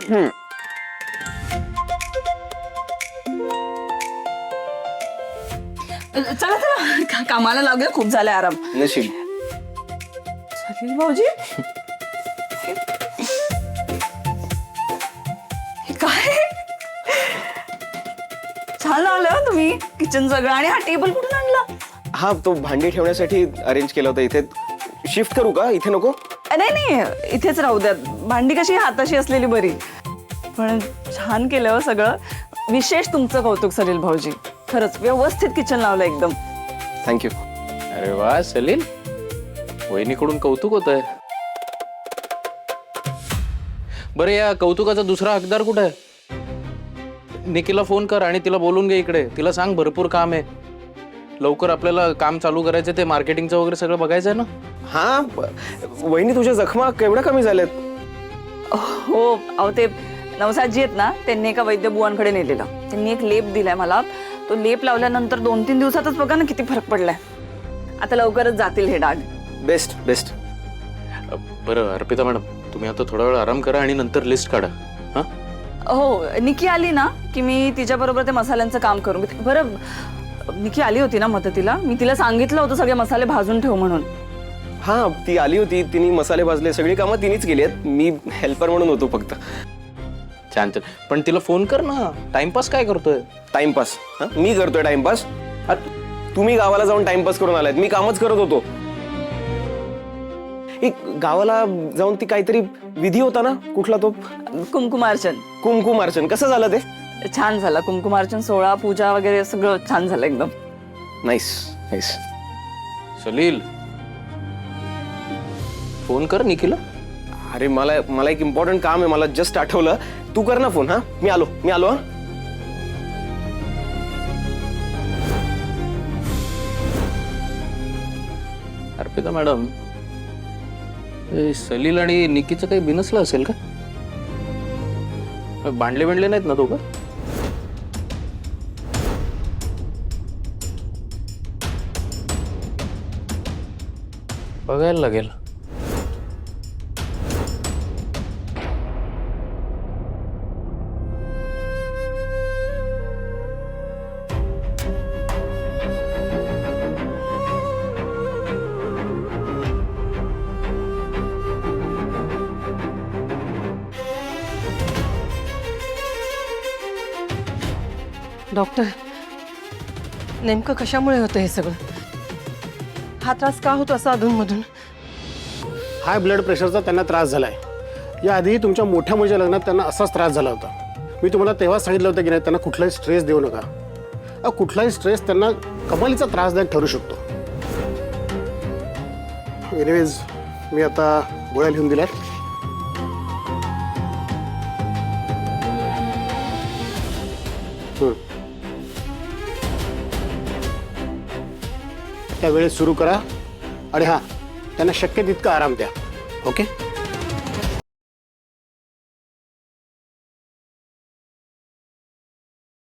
चला चला कामाला लागले, खूप झाले आराम. नशीब. सलील भाऊजी काय छान लावलं तुम्ही किचन सगळं. आणि हा टेबल कुठून आणला? हा तो भांडी ठेवण्यासाठी अरेंज केलं होतं. इथे शिफ्ट करू का? इथे नको? नाही नाही इथेच राहू द्यात. भांडी कशी हाताशी असलेली बरी. पण छान केलं सगळं. विशेष तुमचं कौतुक सलील भाऊजी. खरंच व्यवस्थित किचन लावलं एकदम. थँक्यू. अरे वा सलील, वहिनीकडून कौतुक होत आहे. बरं या कौतुकाचा दुसरा हकदार कुठे आहे? निकीला फोन कर आणि तिला बोलून घे इकडे. तिला सांग भरपूर काम आहे, लवकर आपल्याला काम चालू करायचं. ते मार्केटिंगचं वगैरे सगळं बघायचं आहे ना. हा वहिनी तुझ्या जखमा केवढ्या कमी झाल्यात. हो अहो ते नवसाजी आहेत ना, त्यांनी एका वैद्यबुवांकडे नेलेलं. त्यांनी एक लेप दिलाय मला. तो लेप लावल्यानंतर 2-3 दिवसातच बघा ना किती फरक पडलाय. आता लवकरच जातील हे डाग. Best best. बरं अर्पिता मॅडम, तुम्ही आता थोडा वेळ आराम करा आणि नंतर लिस्ट काढा. हा हो निकी आली ना की मी तिच्याबरोबर ते मसाल्यांचं काम करून घेते. बरं निकी आली होती ना मदतीला? मी तिला सांगितलं होतं सगळे मसाले भाजून ठेव म्हणून. हा ती आली होती, तिने मसाले भाजले, सगळी कामं तिनेच केली आहेत. मी हेल्पर म्हणून होतो फक्त. छान छान. पण तिला फोन कर ना. टाइमपास काय करतोय? टाइमपास? मी करतोय टाइमपास? तुम्ही गावाला जाऊन टाइमपास करून आलात, मी कामच करत होतो. एक गावाला जाऊन ती काहीतरी विधी होता ना, कुठला तो? कुंकुमार्चन. कुंकुमार्चन कसं झालं ते? छान झालं. कुंकुमार्चन सोहळा, पूजा वगैरे सगळं छान झालं एकदम. Nice nice. सलील फोन कर निकीला. अरे मला एक इम्पॉर्टंट काम आहे, मला जस्ट आठवलं. तू कर ना फोन. हा मी आलो हा. अर्पिता मॅडम, सलील आणि निकीचं काही बिनसलं असेल का? बांधले नाहीत ना दोघं? बघायला लागेल. डॉक्टर, नेमकं कशामुळे होतं हे सगळं? हा त्रास का होतो असा अधूनमधून? हाय ब्लड प्रेशरचा त्यांना त्रास झालाय. याआधी तुमच्या मोठ्या मुलीच्या लग्नात त्यांना असाच त्रास झाला होता. मी तुम्हाला तेव्हा सांगितलं होतं की नाही, त्यांना कुठलाही स्ट्रेस देऊ नका. कुठलाही स्ट्रेस त्यांना कमालीचा त्रासदायक ठरू शकतो. एनिवेज मी आता गोळ्या लिहून दिल्यात. त्या वेळेत सुरू करा. आणि हां, त्यांना शक्य तितका आराम द्या. ओके.